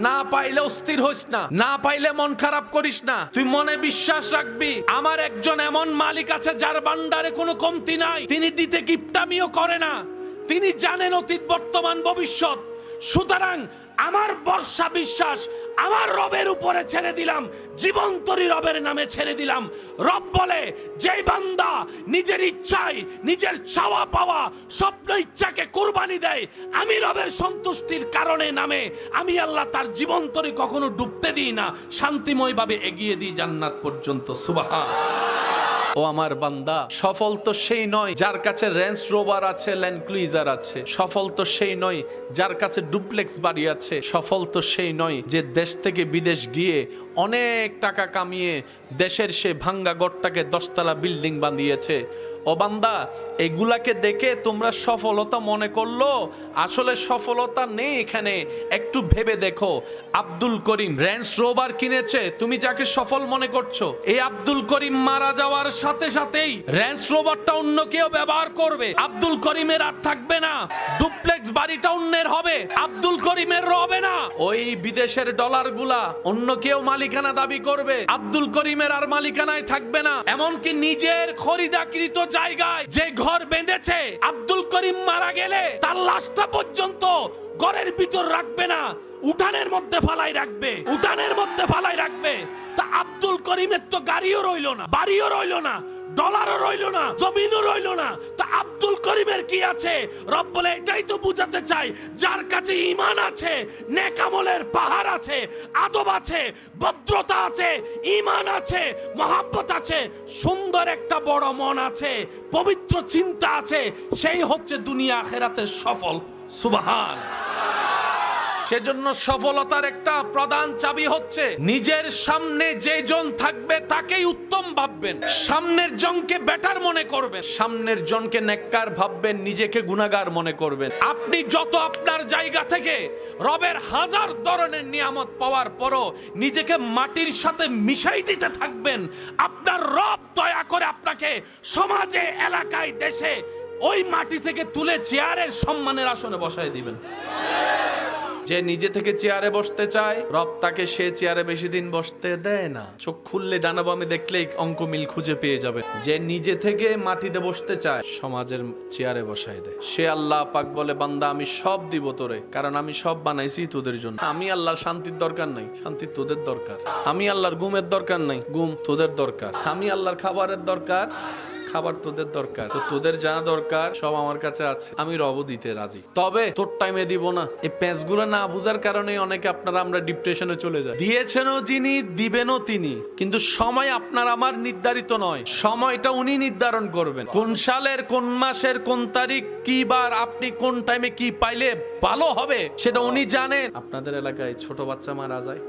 না পাইলে অস্থির হইস না, না পাইলে মন খারাপ করিস না। তুই মনে বিশ্বাস রাখবি, আমার একজন এমন মালিক আছে যার ভান্ডারে কোনো কমতি নাই। তিনি দিতে কিপটামিও করে না, তিনি জানেন অতীত বর্তমান ভবিষ্যৎ। সুতরাং আমার ভরসা বিশ্বাস আমার রবের উপরে ছেড়ে দিলাম, জীবন্তরী রবের নামে ছেড়ে দিলাম। রব বলে, যে বান্দা নিজের ইচ্ছায় নিজের চাওয়া পাওয়া স্বপ্ন ইচ্ছাকে কুরবানি দেয়, আমি রবের সন্তুষ্টির কারণে নামে আমি আল্লাহ তার জীবন্তরী কখনো ডুবতে দিই না, শান্তিময় ভাবে এগিয়ে দিই জান্নাত পর্যন্ত। সুবহান। ও আমার বান্দা, সফল তো সেই নয় যার কাছে রেঞ্জ রোভার আছে, ল্যান্ড ক্রুইজার আছে। সফল তো সেই নয় যার কাছে ডুপ্লেক্স বাড়ি আছে। সফল তো সেই নয় যে দেশ থেকে বিদেশ গিয়ে অনেক টাকা কামিয়ে দেশের সে ভাঙ্গা গড়টাকে 10তলা বিল্ডিং বানিয়েছে। ও বান্দা, এগুলাকে দেখে তোমরা সফলতা মনে করলো, আসলে সফলতা নেই এখানে। একটু ভেবে দেখো, আব্দুল করিম রেঞ্জ রোভার কিনেছে, তুমি যাকে সফল মনে করছো, এই আব্দুল করিম মারা যাওয়ার সাথে সাথেই রেঞ্জ রোভারটা অন্য কেউ ব্যবহার করবে। আব্দুল করিমের আর থাকবে না, ডুপ্লেক্স বাড়িটা অন্যের হবে, আব্দুল করিমের হবে না। ওই বিদেশের ডলার গুলা অন্য কেউ মালিকানা দাবি করবে, আব্দুল করিমের আর মালিকানায় থাকবে না। এমনকি নিজের খরিদাকৃত জায়গায় যে ঘর বেঁধেছে, আব্দুল করিম মারা গেলে তার লাশটা পর্যন্ত ঘরের ভিতর রাখবে না, উঠানের মধ্যে ফালাই রাখবে, উঠানের মধ্যে ফালাই রাখবে। তা আব্দুল করিমের তো গাড়িও রইলো না, বাড়িও রইলো না, ডলারও রইলো না, জমিনও রইলো না। তা আব্দুল করিমের কি আছে? রব বলে, এটাই তো বুঝাতে চাই, যার কাছে ঈমান আছে, নেক আমলের পাহাড় আছে, আদব আছে, ভদ্রতা আছে, ঈমান আছে, মহাব্বত আছে, সুন্দর একটা বড় মন আছে, পবিত্র চিন্তা আছে, সেই হচ্ছে দুনিয়া আখিরাতের সফল। সুবহান। সেজন্য সফলতার একটা প্রধান চাবি হচ্ছে নিজের সামনে যে জন থাকবে তাকেই উত্তম ভাববেন, সামনের জনকে বেটার মনে করবেন, সামনের জনকে নেককার ভাববেন, নিজেকে গুনাহগার মনে করবেন। আপনি যত আপনার জায়গা থেকে রবের হাজার ধরনের নিয়ামত পাওয়ার পরও নিজেকে মাটির সাথে মিশাই দিতে থাকবেন, আপনার রব দয়া করে আপনাকে সমাজে, এলাকায়, দেশে ওই মাটি থেকে তুলে চেয়ারের সম্মানের আসনে বসায় দিবেন। যে নিজে থেকে চেয়ারে বসতে চায়, রব তাকে সে চেয়ারে বেশি দিন বসতে দেয় না। চোখ খুললে ডানা বামে দেখলেই অঙ্ক মিল খুঁজে পেয়ে যাবে। যে নিজে থেকে মাটিতে বসতে চায়, সমাজের চেয়ারে বসায় দেয়। সে আল্লাহ পাক বলে, বান্দা আমি সব দিব তোরে, কারণ আমি সব বানাইছি তোদের জন্য। আমি আল্লাহর শান্তির দরকার নাই, শান্তি তোদের দরকার। আমি আল্লাহর ঘুমের দরকার নাই, ঘুম তোদের দরকার। আমি আল্লাহর খাবারের দরকার, খাবার তোদের দরকার। তো তোদের যা দরকার সব আমার কাছে আছে, আমি রব দিতে রাজি, তবে তোর টাইমে দিব না। এই প্যাঁচগুলো না বুঝার কারণে অনেকে আপনারা আমরা ডিপ্রেশনে চলে যায়। দিয়েছেনও যিনি, দিবেনও তিনি, কিন্তু সময় আপনার আমার নির্ধারিত নয়, সময়টা উনি নির্ধারণ করবেন। কোন সালের কোন মাসের কোন তারিখ কি বার আপনি কোন টাইমে কি পাইলে ভালো হবে সেটা উনি জানেন। আপনাদের এলাকায় ছোট বাচ্চা মারা যায়,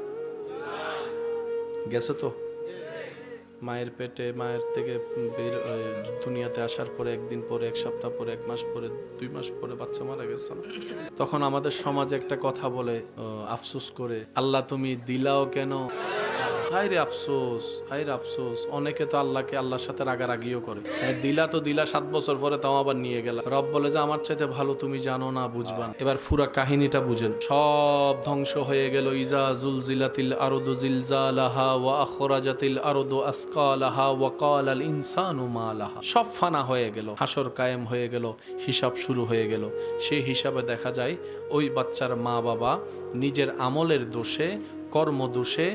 গেছে তো? মায়ের পেটে, মায়ের থেকে বের দুনিয়াতে আসার পরে একদিন পরে, এক সপ্তাহ পরে, এক মাস পরে, 2 মাস পরে বাচ্চা মারা গেছে। তখন আমাদের সমাজে একটা কথা বলে, আফসোস করে, আল্লাহ তুমি দিলাও কেন? হায় রে আফসোস, হায় রে আফসোস। অনেকে তো আল্লাহকে আল্লাহর সাথে রাগারাগিও করে। দিলা তো দিলা, 7 বছর পরে তাও আবার নিয়ে গেলা। রব বলে যে আমার চাইতে ভালো তুমি জানো না, বুঝবা না। এবার পুরা কাহিনীটা বুঝেন। সব ধ্বংস হয়ে গেল। ইজা জুলজিলাতিল আরদু জিলজালাহা ওয়া আখরাজাতিল আরদু আসকালাহা ওয়া ক্বালাল ইনসানু মা লাহা। সব ফানা হয়ে গেল, হাসর কায়েম হয়ে গেল, হিসাব শুরু হয়ে গেল। সেই হিসাবে দেখা যায় ওই বাচ্চার মা বাবা নিজের আমলের দোষে, কর্মদোষে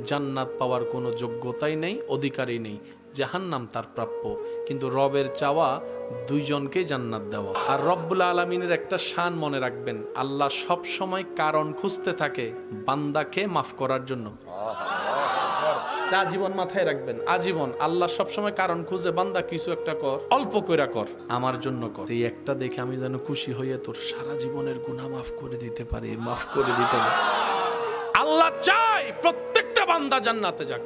জান্নাত পাওয়ার কোনো যোগ্যতাই নেই, অধিকারই নেই, জাহান্নাম তার প্রাপ্য। কিন্তু রবের চাওয়া দুইজনকে জান্নাত দেওয়া। আর রব্বুল আলামিনের একটা শান মনে রাখবেন, আল্লাহ সব সময় কারণ খুঁজতে থাকে বান্দাকে মাফ করার জন্য। আজীবন মাথায় রাখবেন, আজীবন আল্লাহ সবসময় কারণ খুঁজে, বান্দা কিছু একটা কর, অল্প কইরা কর, আমার জন্য কর। এই একটা দেখে আমি যেন খুশি হয়ে তোর সারা জীবনের গুনাহ মাফ করে দিতে পারি, মাফ করে দিতে পারি। আল্লাহ চায় প্রত্যেকটা বান্দা জান্নাতে যাক।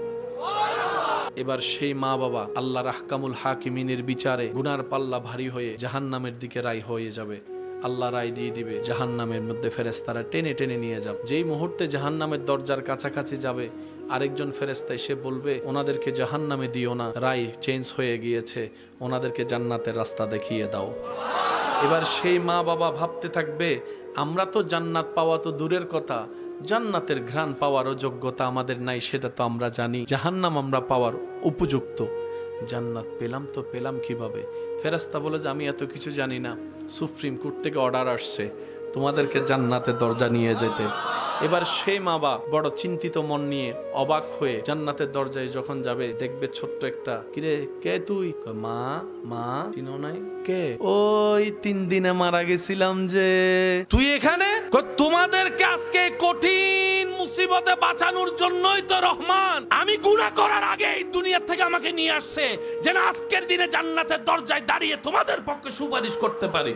এবার সেই মা বাবা আল্লাহর আহকামুল হাকিমিনের বিচারে গুনার পাল্লা ভারী হয়ে জাহান্নামের দিকে রায় হয়ে যাবে। আল্লাহ রায় দিয়ে দিবে, জাহান্নামের মধ্যে ফেরেশতারা টেনে টেনে নিয়ে যাবে। যেই মুহূর্তে জাহান্নামের দরজার কাছাকাছি যাবে, আরেকজন ফেরেশতা এসে বলবে, ওনাদেরকে জাহান্নামে দিও না, রায় চেঞ্জ হয়ে গিয়েছে, ওনাদেরকে জান্নাতের রাস্তা দেখিয়ে দাও। এবার সেই মা বাবা ভাবতে থাকবে, আমরা তো জান্নাত পাওয়া তো দূরের কথা, জান্নাতের ঘ্রাণ পাওয়ারও যোগ্যতা আমাদের নাই, সেটা তো আমরা জানি। জাহান্নাম আমরা পাওয়ার উপযুক্ত, জান্নাত পেলাম তো পেলাম কিভাবে? ফেরেশতা বলে যে আমি এত কিছু জানি না, সুপ্রিম কোর্ট থেকে অর্ডার আসছে তোমাদেরকে জান্নাতের দরজা নিয়ে যেতে। এবার সেই মা বাবা বড় চিন্তিত মন নিয়ে অবাক হয়ে জান্নাতের দরজায় যখন যাবে, দেখবে ছোট্ট একটা, কিরে কে তুই? মা, মা চিনো নাই? কে? ওই 3 দিনে মারা গেছিলাম যে। তুই এখানে? তোমাদেরকে আজকে কঠিন মুসিবতে বাঁচানোর জন্যই তো রহমান আমি গুনাহ করার আগে এই দুনিয়া থেকে আমাকে নিয়ে আসছে, যেন আজকের দিনে জান্নাতের দরজায় দাঁড়িয়ে তোমাদের পক্ষে সুপারিশ করতে পারি।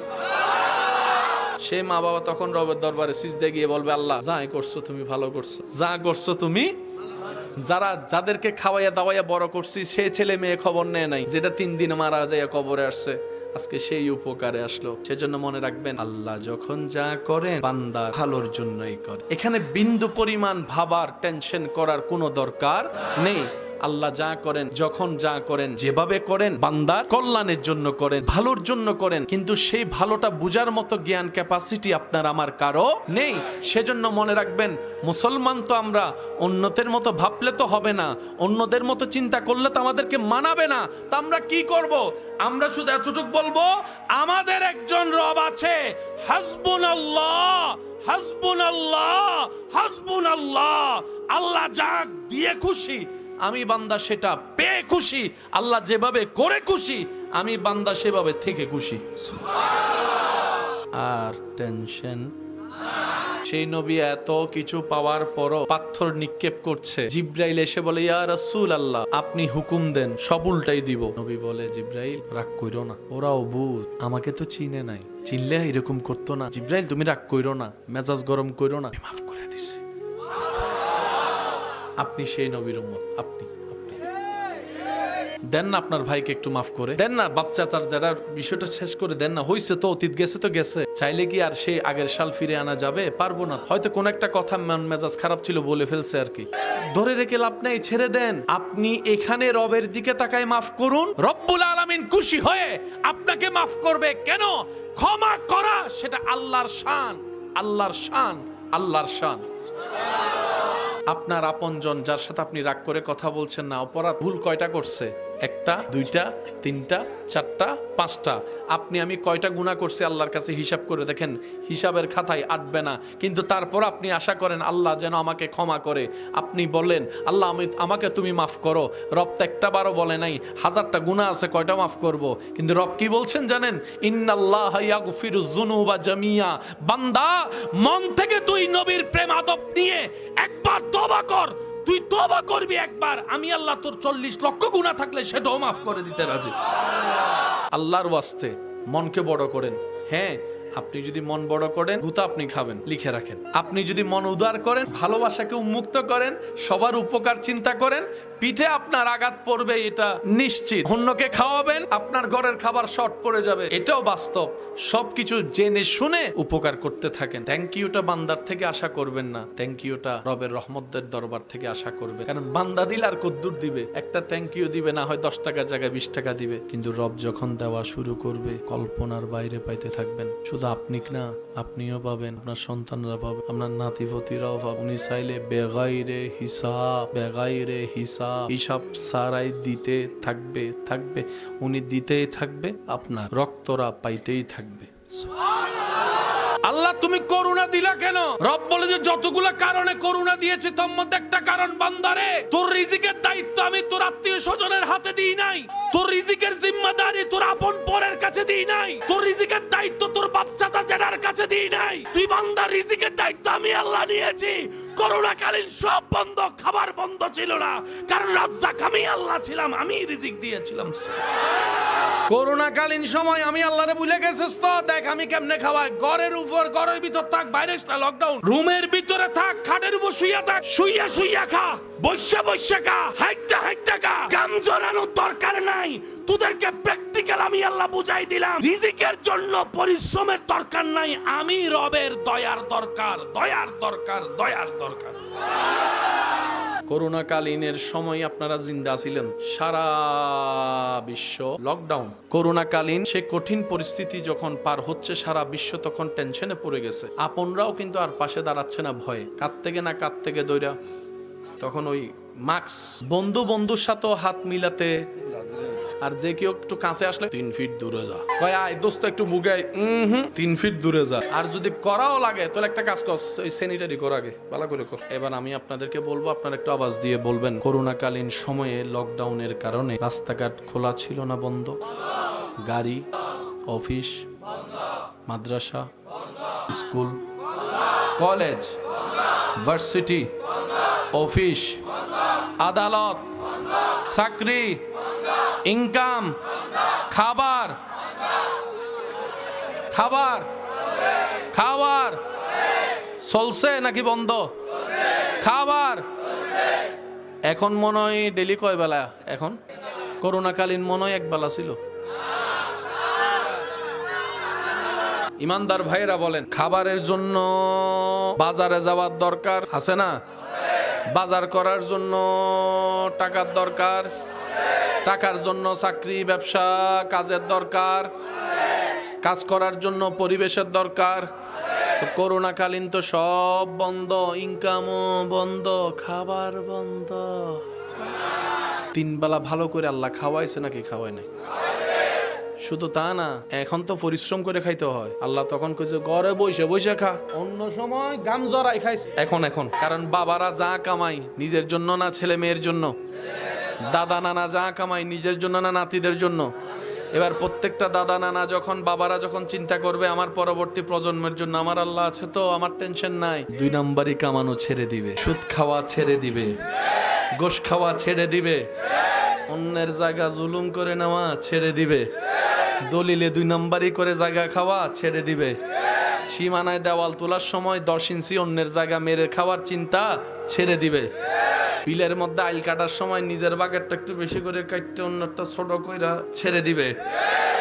সে মা বাবা তখন রবের দরবারে সিজদে গিয়ে বলবে, আল্লাহ যা করছো তুমি ভালো করছো, যা করছো তুমি। যাদেরকে খাওয়াইয়া দাওয়াইয়া বড় করছি, সে ছেলে মেয়ে খবর নেয় নাই, যেটা 3 দিন মারা যায় কবরে আসছে, আজকে সেই উপকারে আসলো। সেজন্য মনে রাখবেন, আল্লাহ যখন যা করেন বান্দা ভালোর জন্যই করে। এখানে বিন্দু পরিমাণ ভাবার, টেনশন করার কোনো দরকার নেই। আল্লাহ যা করেন, যখন যা করেন, যেভাবে করেন বান্দার কল্যাণের জন্য করেন, ভালোর জন্য করেন। কিন্তু সেই ভালোটা বুঝার মতো জ্ঞান ক্যাপাসিটি আপনার আমার কারো নেই। সেজন্য মনে রাখবেন, মুসলমান তো আমরা, অন্যদের মতো ভাবলে তো হবে না, অন্যদের মতো চিন্তা করলে তো আমাদেরকে মানাবে না। তা আমরা কি করব? আমরা শুধু এতটুকু বলবো, আমাদের একজন রব আছে, হাসবুনাল্লাহ, হাসবুনাল্লাহ, হাসবুনাল্লাহ। আল্লাহ যা দিয়ে খুশি আমি বান্দা সেটা পেয়ে খুশি, আল্লাহ যেভাবে করে খুশি আমি বান্দা সেভাবে থেকে খুশি। আর টেনশন। সেই নবী এত কিছু পাওয়ার পরও পাথর নিক্ষেপ করছে। জিব্রাইল এসে বলে, ইয়া রাসূলুল্লাহ আপনি হুকুম দেন, সব উল্টাই দিব। নবী বলে, জিব্রাইল রাগ কইরো না, ওরাও বুঝ, আমাকে তো চিনে নাই, চিনলে এরকম করতো না। জিব্রাইল তুমি রাগ কইরো না, মেজাজ গরম কইরো না, মাফ করে দিছি। আপনি সেই নবীর উম্মত, আপনি দেন না আপনার ভাইকে একটু মাফ করে দেন না, বাচ্চা চার যারা বিষয়টা শেষ করে দেন না। হইছে তো, অতীত গেছে তো গেছে, চাইলে কি আর সেই আগের সাল ফিরে আনা যাবে? পারবো না। হয়তো কোন একটা কথা মেজাজ খারাপ ছিল বলে ফেলছে আর কি, ধরে রেখে লাভ নেই, ছেড়ে দেন। আপনি এখানে রবের দিকে তাকায় মাফ করুন, রব্বুল আলামিন খুশি হয়ে আপনাকে মাফ করবে। কেন? ক্ষমা করা সেটা আল্লাহর শান, আল্লাহর শান, আল্লাহর শান। আপনার আপনজন যার সাথে আপনি রাগ করে কথা বলছেন না, অপরাধ ভুল কয়টা করছে? 1টা 2টা 3টা 4টা 5টা। আপনি আমি কয়টা গুনাহ করছি আল্লাহর কাছে হিসাব করে দেখেন, হিসাবের খাতায় আটবে না। কিন্তু তারপর আপনি আশা করেন আল্লাহ যেন আমাকে ক্ষমা করে। আপনি বলেন, আল্লাহ আমাকে তুমি মাফ করো। রব তো একটা বারও বলে নাই, 1000টা গুনাহ আছে, কয়টা মাফ করব? কিন্তু রব কি বলছেন জানেন? ইন্নাল্লাহা ইয়াগফিরুয যুনুবা জামিয়া। বান্দা মন থেকে তুই নবীর প্রেম আদব নিয়ে একবার তওবা কর। তুই তওবা করবি একবার, আমি আল্লাহ তোর 40 লক্ষ গুনাহ থাকলে সেটাও মাফ করে দিতে রাজি। আল্লাহর ওয়াস্তে মনকে বড় করেন। হ্যাঁ, আপনি যদি মন বড় করেন, গুতা আপনি খাবেন, লিখে রাখেন। আপনি যদি মন উদার করেন, ভালোবাসাকে উন্মুক্ত করেন, সবার উপকার চিন্তা করেন, পিঠে আপনার আঘাত পড়বে এটা নিশ্চিত। অন্যকে খাওয়াবেন, আপনার ঘরের খাবার শর্ট পড়ে যাবে, এটাও বাস্তব। সবকিছু জেনে শুনে উপকার করতে থাকেন। থ্যাংক ইউটা বান্দার থেকে আশা করবেন না, থ্যাংক ইউটা রবের রহমতের দরবার থেকে আশা করবেন। কারণ বান্দা দিলে আর কদ্দুর দিবে, একটা থ্যাংক ইউ দিবে না, হয় 10 টাকার জায়গায় 20 টাকা দিবে। কিন্তু রব যখন দেওয়া শুরু করবে, কল্পনার বাইরে পাইতে থাকবেন। শুধু আপনি না, আপনিও পাবেন, আপনার সন্তানরা পাবে, আপনার নাতিপতিরাও পাবে। উনি চাইলে বেগাইরে হিসাব, বেগাইরে হিসাব, হিসাব সারাই দিতে থাকবে, থাকবে, উনি দিতেই থাকবে, আপনার রক্তরা পাইতেই থাকবে। আল্লাহ তুমি করুণা দিলা কেন? রব বলে যে যতগুলা কারণে করুণা দিয়েছে তার মধ্যে একটা কারণ, বান্দারে তোর রিজিকের দায়িত্ব আমি তোর আত্মীয় স্বজনের হাতে দিই নাই, তোর রিজিকের জিম্মাদারি তোর আপন পরের কাছে দিই নাই, তোর রিজিকের দায়িত্ব তোর বাচ্চাটা জেনার কাছে দিই নাই। তুই বান্দার রিজিকের দায়িত্ব আমি আল্লাহ নিয়েছি। করোনাকালীন সব বন্ধ, খাবার বন্ধ ছিল না, কারণ রাজ্জাক আমি আল্লাহ ছিলাম, আমি রিজিক দিয়েছিলাম। করোনাকালীন সময় আমি আল্লাহরে ভুলে গেছিস তো? দেখ আমি কেমনে খাওয়াই। ঘরের উপর, ঘরের ভিতর থাক, বাইরে লকডাউন, রুমের ভিতরে থাক, খাটের উপর শুইয়া থাক, শুইয়া শুইয়া খা, বৈশা বৈশা খা, হাইটটা হাইটটা খা। গাম জড়ানোর দরকার নাই, তোদেরকে প্র্যাকটিক্যাল আমি আল্লাহ বুঝাই দিলাম। রিজিকের জন্য পরিশ্রমের দরকার নাই, আমি রবের দয়ার দরকার, দয়ার দরকার, দয়ার দরকার। করোনাকালীনের সময় আপনারা জিন্দা ছিলেন, সারা বিশ্ব লকডাউন। করোনাকালীন সে কঠিন পরিস্থিতি যখন পার হচ্ছে, সারা বিশ্ব তখন টেনশনে পড়ে গেছে। আপনরাও কিন্তু আর পাশে দাঁড়াচ্ছে না ভয়ে, কাত থেকে দৌড়া। তখন ওই মাস্ক, বন্ধুর সাথেও হাত মিলাতে, আর যে কেউ একটু কাছে আসলে 3 ফিট দূরে যা, কয় আয় দোস্ত একটু মুগাই, 3 ফিট দূরে যা। আর যদি করাও লাগে তাহলে একটা কাজ কর, ওই স্যানিটারি কর আগে, ভালো করে কর। এবার আমি আপনাদেরকে বলবো, আপনারা একটু আওয়াজ দিয়ে বলবেন, করোনাকালীন সময়ে লকডাউনের কারণে রাস্তাঘাট খোলা ছিল না বন্ধ? গাড়ি, অফিস, মাদ্রাসা, স্কুল, কলেজ, ভার্সিটি, অফিস, আদালত, চাকরি, ইনকাম, খাবার চলছে নাকি বন্ধ? খাবার এখন মনে হয় ডেলি কয় বেলা? এখন করোনাকালীন মনে হয় 1 বেলা ছিল। ইমানদার ভাইরা বলেন, খাবারের জন্য বাজারে যাওয়ার দরকার আছে না? বাজার করার জন্য টাকার দরকার, টাকার জন্য চাকরি, ব্যবসা, কাজের দরকার, কাজ করার জন্য পরিবেশের দরকার। তো করোনাকালীন তো সব বন্ধ, ইনকামও বন্ধ, খাবার বন্ধ। 3 বেলা ভালো করে আল্লাহ খাওয়াইছে নাকি খাওয়াই নাই? শুধু তা না, এখন তো পরিশ্রম করে খাইতে হয়। আল্লাহ তখন কইছে ঘরে বসে খা, অন্য সময় গাম জড়াই খাইছে। এখন কারণ বাবারা যা কামাই নিজের জন্য না ছেলে মেয়ের জন্য, দাদা নানা যা কামাই নিজের জন্য না নাতিদের জন্য। এবার প্রত্যেকটা দাদা নানা যখন, বাবারা যখন চিন্তা করবে আমার পরবর্তী প্রজন্মের জন্য আমার আল্লাহ আছে, তো আমার টেনশন নাই। 2 নম্বরই কামানো ছেড়ে দিবে, সুদ খাওয়া ছেড়ে দিবে, গোশ খাওয়া ছেড়ে দিবে, অন্যের জায়গা জুলুম করে নেওয়া ছেড়ে দিবে, দলিলে 2 নম্বরই করে জায়গা খাওয়া ছেড়ে দিবে, সীমানায় দেওয়াল তোলার সময় 10 ইঞ্চি অন্যের জায়গা মেরে খাওয়ার চিন্তা ছেড়ে দিবে, বিলের মধ্যে আইল কাটার সময় নিজের বাগেরটা একটু বেশি করে কাটতে অন্যটা ছোট কইরা ছেড়ে দিবে।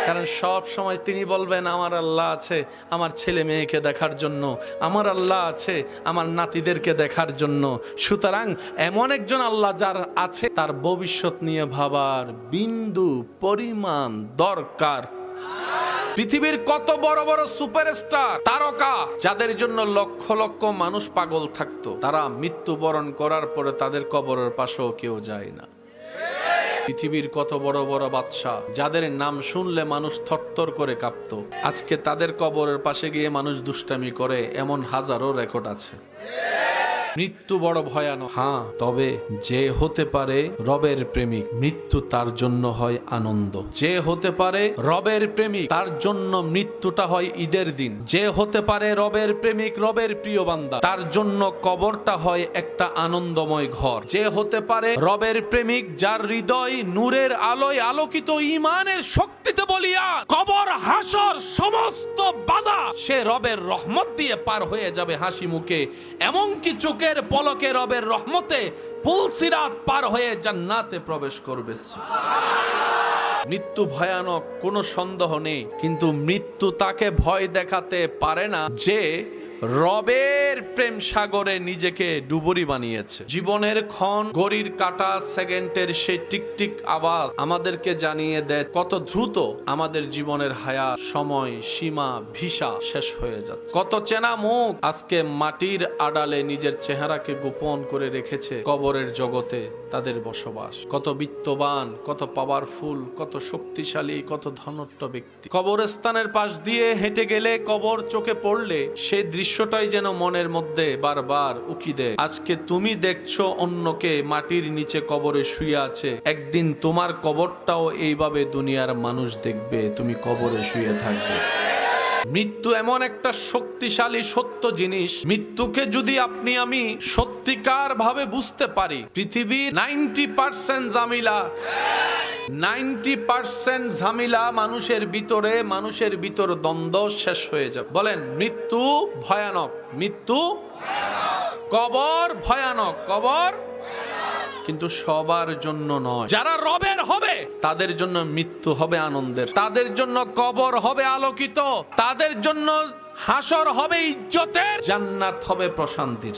কারণ সব সময় তিনি বলবেন আমার আল্লাহ আছে আমার ছেলে মেয়েকে দেখার জন্য, আমার আল্লাহ আছে আমার নাতিদেরকে দেখার জন্য। সুতরাং এমন একজন আল্লাহ যার আছে, তার ভবিষ্যৎ নিয়ে ভাবার বিন্দু পরিমাণ দরকার। পৃথিবীর কত বড় বড় সুপারস্টার, তারকা, যাদের জন্য লক্ষ লক্ষ মানুষ পাগল থাকতো, তারা মৃত্যুবরণ করার পরে তাদের কবরের পাশেও কেউ যায় না। পৃথিবীর কত বড় বড় বাদশাহ, যাদের নাম শুনলে মানুষ থরথর করে কাঁপতো, আজকে তাদের কবরের পাশে গিয়ে মানুষ দুষ্টামি করে, এমন হাজারো রেকর্ড আছে। মৃত্যু বড় ভয়ানক, হ্যাঁ, তবে যে হতে পারে রবের প্রেমিক, মৃত্যু তার জন্য হয় আনন্দ। যে হতে পারে রবের প্রেমিক, তার জন্য মৃত্যুটা হয় ঈদের দিন। যে হতে পারে রবের প্রেমিক, রবের প্রিয় বান্দা, তার জন্য কবরটা হয় একটা আনন্দময় ঘর। যে হতে পারে রবের প্রেমিক, যার হৃদয় নূরের আলোয় আলোকিত, ঈমানের শক্তিতে বলিয়ান, কবর হাসর সমস্ত বাধা সে রবের রহমত দিয়ে পার হয়ে যাবে হাসি মুখে। এমনকি চোখের পলকে রবের রহমতে পুলসিরাত পার হয়ে জান্নাতে প্রবেশ করবে। মৃত্যু ভয়ানক, কোনো সন্দেহ নেই, কিন্তু মৃত্যু তাকে ভয় দেখাতে পারে না যে রবের প্রেম সাগরে নিজেকে ডুবুরি বানিয়েছে। জীবনের ক্ষণ, ঘড়ির কাঁটা, সেকেন্ডের সেই টিকটিক আওয়াজ আমাদেরকে জানিয়ে দেয় কত দ্রুত আমাদের জীবনের হায়াত, সময়, সীমা, ভিসা শেষ হয়ে যাচ্ছে। কত চেনা মুখ আজকে মাটির আড়ালে নিজের চেহারাকে গোপন করে রেখেছে কবরের জগতে তাদের বসবাস। কত বিত্তবান, কত পাওয়ারফুল, কত শক্তিশালী, কত ধনট্ট ব্যক্তি কবরস্থানের পাশ দিয়ে হেঁটে গেলে, কবর চোখে পড়লে সেই দৃশ্যটাই যেন মনের মধ্যে বারবার উকি দেয়। আজকে তুমি দেখছো অন্যকে মাটির নিচে কবরে শুয়ে আছে, একদিন তোমার কবরটাও এইভাবে দুনিয়ার মানুষ দেখবে, তুমি কবরে শুয়ে থাকবে। মৃত্যু এমন একটা শক্তিশালী সত্য জিনিস, মৃত্যুকে যদি আপনি আমি সত্যিকার ভাবে বুঝতে পারি, পৃথিবীর 90% জামিলা, 90% ঝামেলা মানুষের ভিতর দ্বন্দ্ব শেষ হয়ে যাবে। বলেন মৃত্যু ভয়ানক, মৃত্যু কবর ভয়ানক, কবর কিন্তু সবার জন্য নয়। যারা রবের হবে তাদের জন্য মৃত্যু হবে আনন্দের, তাদের জন্য কবর হবে আলোকিত, তাদের জন্য হাসর হবে ইজ্জতের, জান্নাত হবে প্রশান্তির।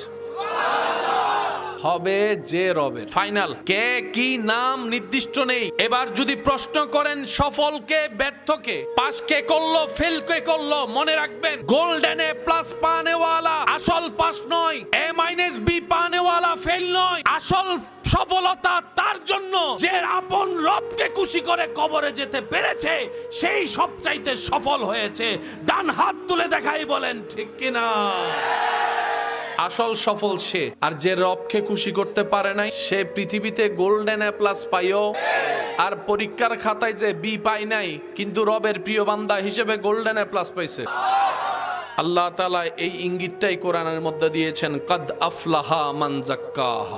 হবে যে রবের। ফাইনাল। কে কি নাম নির্দিষ্ট নেই। এবার যদি প্রশ্ন করেন সফলকে ব্যর্থকে, পাস কে করলো ফেল কে করলো, মনে রাখবেন গোল্ডেন এ প্লাস পানেওয়ালা আসল পাস নয়, এ মাইনাস বি পানেওয়ালা ফেল নয়। আসল সফলতা তার জন্য যে আপন রবকে খুশি করে কবরে যেতে পেরেছে, সেই সবচাইতে সফল হয়েছে। ডান হাত তুলে দেখাই বলেন ঠিক কিনা। আসল সফল সে, আর যে রবকে খুশি করতে পারে নাই সে পৃথিবীতে গোল্ডেন এ প্লাস পাইও আর পরীক্ষার খাতায় যে বি পাই নাই, কিন্তু রবের প্রিয় বান্দা হিসেবে গোল্ডেন এ প্লাস পাইছে। আল্লাহ তাআলা এই ইঙ্গিতটাই কোরআনের মধ্যে দিয়েছেন, কাদ আফলাহা মান যাক্কাহা।